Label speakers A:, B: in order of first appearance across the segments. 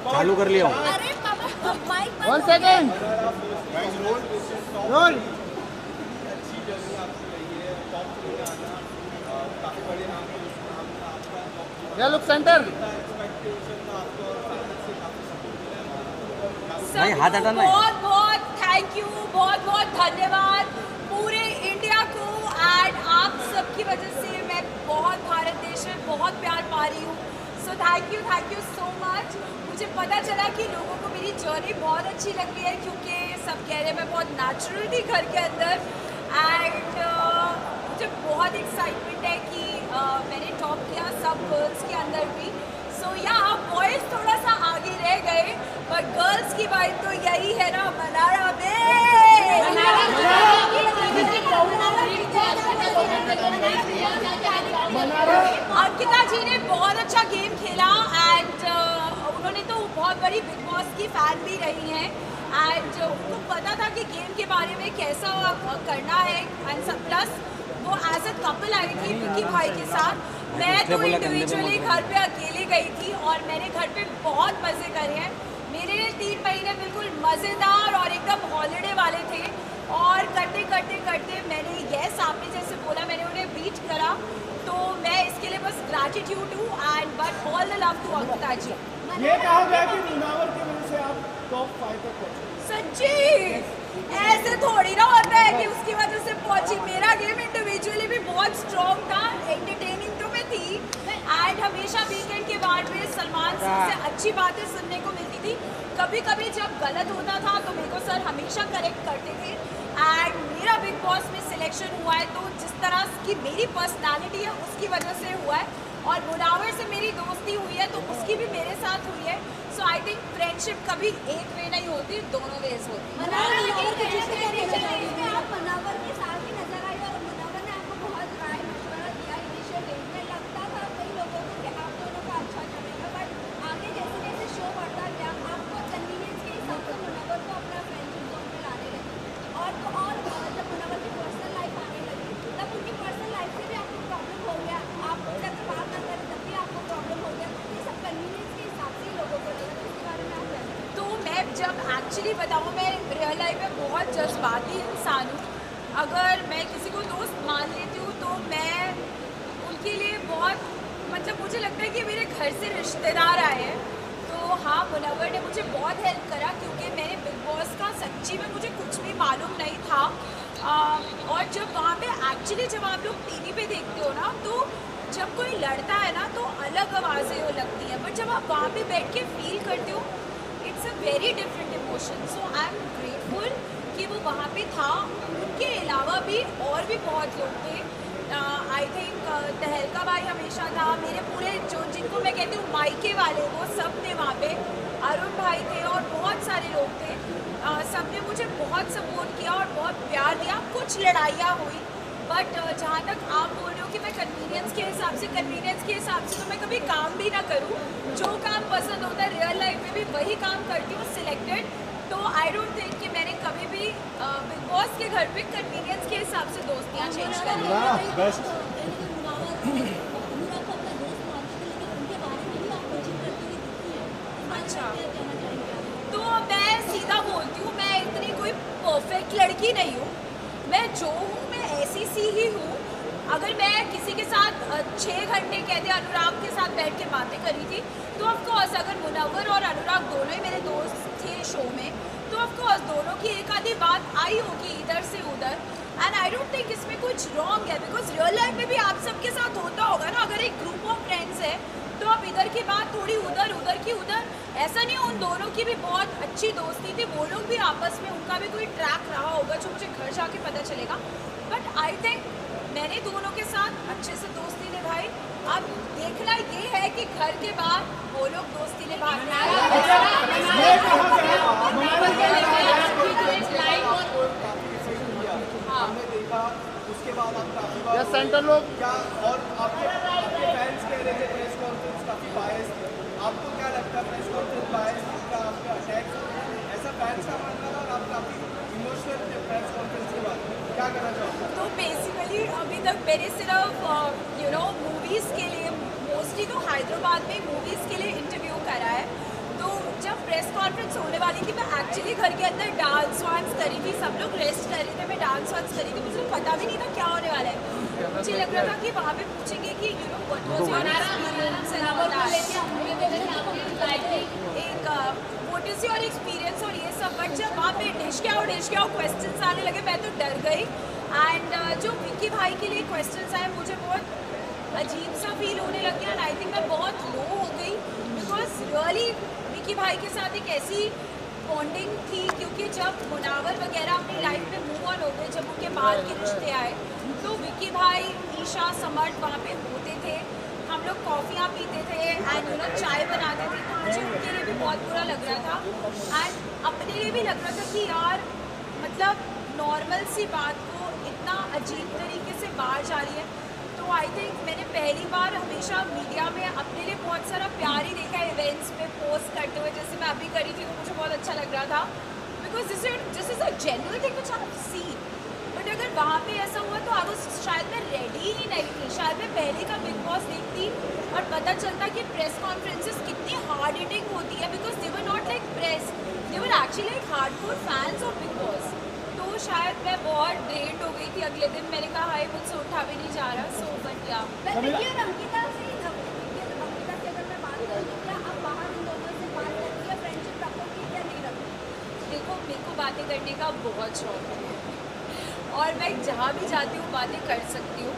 A: चालू कर लिया हूँ।
B: अरे पापा माइक
C: 1 सेकेंड रोल। या लुक सेंटर।
A: नहीं, हाथ हटाना है।
B: बहुत बहुत थैंक यू, बहुत बहुत धन्यवाद पूरे इंडिया को। एंड आप सबकी वजह से मैं बहुत भारत देश में बहुत प्यार पा रही हूँ। So thank you so much. मुझे पता चला कि लोगों को मेरी जर्नी बहुत अच्छी लग रही है, क्योंकि सब कह रहे हैं मैं बहुत नेचुरल थी घर के अंदर। एंड मुझे बहुत एक्साइटमेंट है कि मैंने टॉप किया सब गर्ल्स के अंदर भी। सो या बॉयज़ थोड़ा सा आगे रह गए, पर गर्ल्स की बात तो यही है ना, मनारा अंकिता जी ने बहुत अच्छा गेम खेला। एंड उन्होंने तो बहुत बड़ी बिग बॉस की फैन भी रही हैं। एंड उनको पता था कि गेम के बारे में कैसा करना है। एंड सब प्लस वो एज अ कपल आई थी विकी भाई के साथ। मैं तो इंडिविजुअली घर पे अकेले गई थी और मैंने घर पे बहुत मज़े करे हैं। मेरे 3 महीने बिल्कुल मज़ेदार और एकदम हॉलीडे वाले थे। और करते करते करते मैंने यस आपने जैसे बोला मैंने उन्हें बीट करा, तो मैं इसके लिए बस ग्रैटिट्यूड हूँ। And but all the love to Ankita ji.
C: ये कहा गया कि मुनावर की वजह से आप टॉप 5 तक पहुंचे।
B: सच्ची ऐसे थोड़ी ना होता है कि उसकी वजह से पहुंची। मेरा गेम इंडिविजुअली भी बहुत स्ट्रॉन्ग था, एंटरटेनिंग तो मैं थी। एंड हमेशा वीकेंड के बाद में सलमान सर से अच्छी बातें सुनने को मिलती थी। कभी कभी जब गलत होता था तो मेरे को सर हमेशा करेक्ट करते थे। एंड मेरा बिग बॉस में सिलेक्शन हुआ है तो जिस तरह की मेरी पर्सनालिटी है उसकी वजह से हुआ है। और मुनावर से मेरी दोस्ती हुई है तो उसकी भी मेरे साथ हुई है। सो आई थिंक फ्रेंडशिप कभी एक वे नहीं होती, दोनों वेज होती।
D: आप मनावर के साथ ही नजर आई और मनावर ने आपको बहुत राय मशवरा दिया। इनिशियल डेज में लगता था कई लोगों को कि आप दोनों का अच्छा चलेगा, बट आगे जैसे जैसे शो बढ़ता गया आपको कन्वीनियंस के हिसाब से मनावर को अपना फ्रेंडशिप जोन में लाने लगी। और जब मनावर की पर्सनल लाइफ आने लगी तब उनकी पर्सनल लाइफ से भी आपको प्रॉब्लम हो गया। आप जब बात ना करें तब भी आपको प्रॉब्लम हो गया। ये सब कन्वीनियंस के हिसाब से ही लोगों को लगा। इसके बारे में आप क्या?
B: तो मैं जब एक्चुअली बताऊँ, मैं रियल लाइफ में बहुत जज्बाती इंसान हूँ। अगर मैं किसी को दोस्त मान लेती हूँ तो मैं उनके लिए बहुत मतलब मुझे लगता है कि मेरे घर से रिश्तेदार आए हैं। तो हाँ, मुनव्वर ने मुझे बहुत हेल्प करा, क्योंकि मैंने बिग बॉस का सच्ची में मुझे कुछ भी मालूम नहीं था। और जब वहाँ पे एक्चुअली जब आप लोग टीवी पे देखते हो ना, तो जब कोई लड़ता है ना तो अलग आवाज़ें वो लगती हैं, बट जब आप वहाँ पे बैठ के फील करते हो it's a very different emotion. So I am grateful कि वो वहाँ पे था। उनके अलावा भी और भी बहुत लोग थे। आई थिंक तहलका भाई हमेशा था। मेरे पूरे जो जिनको मैं कहती हूँ मायके वाले वो सब थे वहाँ पे। अरुण भाई थे और बहुत सारे लोग थे। सब ने मुझे बहुत सपोर्ट किया और बहुत प्यार दिया। कुछ लड़ाइयाँ हुई, बट जहाँ तक आप बोल रहे हो कि मैं कन्वीनियंस के हिसाब से तो मैं कभी काम भी ना करूँ। जो काम पसंद होता है रियल लाइफ में भी वही काम करती हूँ सिलेक्टेड। तो आई डोंट थिंक कि मैंने कभी भी बिग बॉस के घर पे कन्वीनियंस के हिसाब से दोस्तियाँ चेंज करी। अच्छा, तो मैं सीधा बोलती हूँ, मैं इतनी कोई परफेक्ट लड़की नहीं हूँ। मैं जो हूँ मैं ऐसी सी ही हूँ। अगर मैं किसी के साथ 6 घंटे कहते अनुराग के साथ बैठ के बातें करी थी, तो ऑफकोर्स अगर मुनव्वर और अनुराग दोनों ही मेरे दोस्त थे शो में, तो ऑफकोर्स दोनों की एक आधी बात आई होगी इधर से उधर। एंड आई डोंट थिंक इसमें कुछ रॉन्ग है, बिकॉज रियल लाइफ में भी आप सबके साथ होता होगा ना। अगर एक ग्रुप ऑफ फ्रेंड्स है तो आप इधर की बात थोड़ी उधर, उधर की उधर। ऐसा नहीं, उन दोनों की भी बहुत अच्छी दोस्ती थी। वो लोग भी आपस में उनका भी कोई ट्रैक रहा होगा जो मुझे घर जाके पता चलेगा। बट आई थिंक मैंने दोनों के साथ अच्छे से दोस्ती निभाई। अब देखना ये है कि घर के बाद वो लोग दोस्ती निभाते हैं।
C: उसके बाद आप काफी बार सेंटर लोग क्या और आपके फैंस कह रहे थे प्रेस कॉन्फ्रेंस काफी बायस थे। आपको क्या लगता है प्रेस कॉन्फ्रेंस बायस का आपका अटैक ऐसा फैंस का मानना था और आप काफी इमोशनल थे प्रेस कॉन्फ्रेंस के बाद, क्या करना चाहते?
B: तो बेसिकली अभी तक मैंने सिर्फ मूवीज़ के लिए, मोस्टली तो हैदराबाद में मूवीज़ के लिए इंटरव्यू करा है। तो है कि मैं एक्चुअली घर के अंदर डांस वांस करी थी, सब लोग रेस्ट कर रहे थे, मैं डांस वांस करी थी, मुझे पता भी नहीं था क्या होने वाला है। मुझे लग रहा था कि वहाँ पे पूछेंगे कि you know what was your experience and all that, एक व्हाट इज योर एक्सपीरियंस और ये सब। बट जब वहाँ पे डिश क्या क्वेश्चंस आने लगे, मैं तो डर गई। एंड जो विक्की भाई के लिए क्वेश्चंस आए, मुझे बहुत अजीब सा फील होने लग गया। एंड आई थिंक मैं बहुत लो हो गई, बिकॉज रियली विक्की भाई के साथ एक ऐसी बॉन्डिंग थी, क्योंकि जब मुनावर वगैरह अपनी लाइफ में मूव ऑन हो गए, जब उनके बाहर के रिश्ते आए, तो विक्की भाई, ईशा, समर्थ वहाँ पे होते थे, हम लोग कॉफ़ियाँ पीते थे एंड यू नो चाय बनाते थे, तो मुझे उनके लिए भी बहुत बुरा लग रहा था एंड अपने लिए भी लग रहा था कि यार मतलब नॉर्मल सी बात को इतना अजीब तरीके से बाहर जा रही है। तो आई थिंक मैंने पहली बार हमेशा मीडिया में अपने लिए बहुत सारा प्यार ही देखा है, इवेंट्स पे पोस्ट करते हुए, जैसे मैं अभी करी थी, तो मुझे बहुत अच्छा लग रहा था, because this is a genuine thing which I have seen. But अगर वहाँ पे ऐसा हुआ तो आई शायद मैं रेडी ही नहीं थी, शायद मैं पहले का बिग बॉस देखती और पता चलता कि प्रेस कॉन्फ्रेंसेस कितनी हार्ड हिटिंग होती है, because they were not like press, they were actually like hardcore fans of big boss. तो शायद मैं बहुत ड्रेन्ड हो गई थी अगले दिन, मैंने कहा हाय मुझसे उठा भी नहीं जा रहा। सो बट या
D: अंकिता से अगर मैं बात करूँ तो क्या आप बाहर इन दोनों से बात करती है, फ्रेंडशिप रखोगी या नहीं रखोगी?
B: देखो मेरे को बातें करने का बहुत शौक है और मैं जहाँ भी जाती हूँ बातें कर सकती हूँ।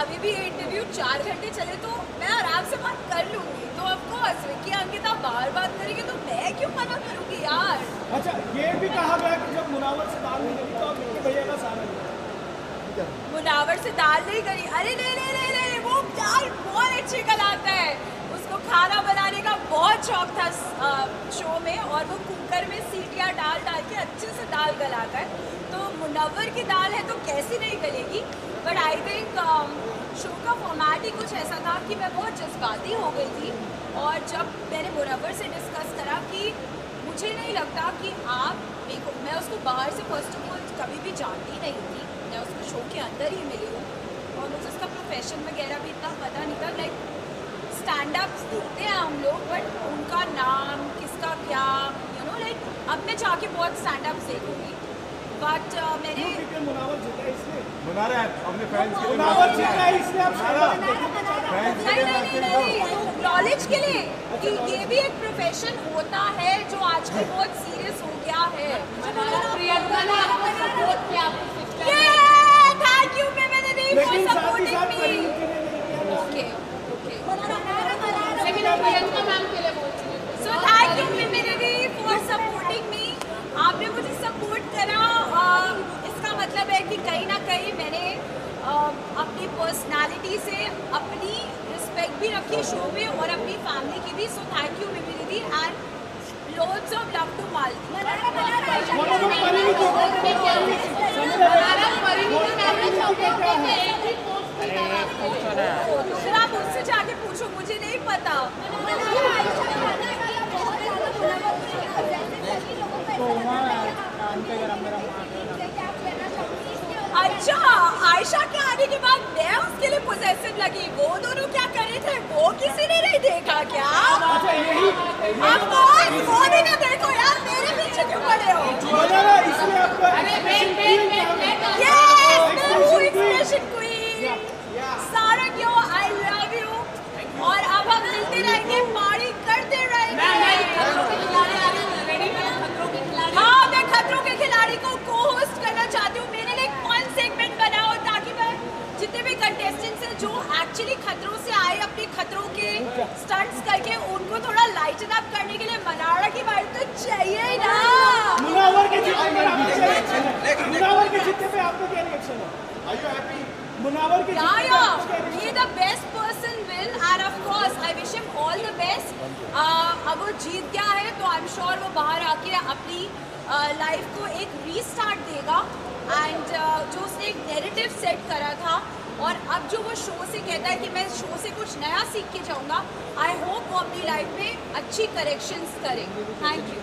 B: अभी भी ये इंटरव्यू 4 घंटे चले तो मैं आराम से बात कर लूँगी। तो ऑफकोर्स विक्की अंकिता बाहर बात करेंगे तो मैं क्यों मना करूँगी यार।
C: अच्छा, ये भी कहा गया कि जब मुनावर से दाल नहीं करी तो आप विक्की भैया का सहारा लिया।
B: मुनावर से दाल नहीं करी, अरे नहीं, वो दाल बहुत अच्छी गलाता है, उसको खाना बनाने का बहुत शौक था शो में, और वो कुकर में सीटियाँ डाल के अच्छे से दाल गलाता है। तो मुनव्वर की दाल है तो कैसी नहीं गलेगी। बट आई थिंक शो का फॉर्मेट ही कुछ ऐसा था कि मैं बहुत जज्बाती हो गई थी, और जब मैंने मुनव्वर से डिस्कस करा कि मुझे नहीं लगता कि मैं उसको बाहर से फर्स्ट ऑफ ऑल कभी भी जानती नहीं थी, मैं उसको शो के अंदर ही मिली हूँ और मुझे उसका प्रोफेशन वगैरह भी इतना पता नहीं था। लाइक स्टैंड अप्स देखते हैं हम लोग, बट उनका नाम किसका क्या यू नो लाइक अब मैं जाके बहुत स्टैंड अप्स देखूँगी। बट मैंने
C: मुनावर जीता इसलिए
A: अपने फैंस के लिए
C: मुनावर जीता इसलिए आप
B: नहीं नॉलेज के लिए कि ये भी एक प्रोफेशन होता है जो आजकल बहुत सीरियस हो गया है। Thank you for supporting me. Okay so thank you for supporting me. आपने मुझे सपोर्ट करा, इसका मतलब है कि कहीं ना कहीं मैंने अपनी पर्सनालिटी से अपनी रिस्पेक्ट भी रखी शो में और अपनी फैमिली की भी। सो थैंक यू मिमी दीदी and loads of love to Malti. फिर आप उससे जाके पूछो, मुझे नहीं पता। अच्छा, आयशा के आने के बाद मैं उसके लिए पोजेसिव लगी, वो दोनों क्या कर रहे थे वो किसी ने नहीं देखा क्या? वो भी ना देखो यार, मेरे पीछे क्यों पड़े हो? इंस्पिरेशन क्वीन सारा क्यों, आई लव यू। और अब हम मिलते रहेंगे, पार्टी करते रहेंगे। हाँ, मैं खतरों के खिलाड़ी को को होस्ट करना चाहती हूँ। मेरे लिए कौन सेगमेंट बनाओ ताकि मैं जितने भी कंटेस्टेंट्स हैं जो एक्चुअली खतरों से आए अपने खतरों के स्टंट्स करके, उनको थोड़ा लाइटन अप करने के लिए मनाड़ा की वाइब तो चाहिए ही ना।
C: मुनावर के जीतने पे आपको क्या रिएक्शन है? Are you happy? मुनावर के
B: ये the best person will end of course I wish him all the best. अब वो जीत गया है तो आई एम श्योर वो बाहर आके अपनी लाइफ को एक रीस्टार्ट देगा एंड जो उसने एक नैरेटिव सेट करा था, और अब जो वो शो से कहता है कि मैं शो से कुछ नया सीख के जाऊंगा, आई होप वो अपनी लाइफ में अच्छी करेक्शंस करें। Thank you.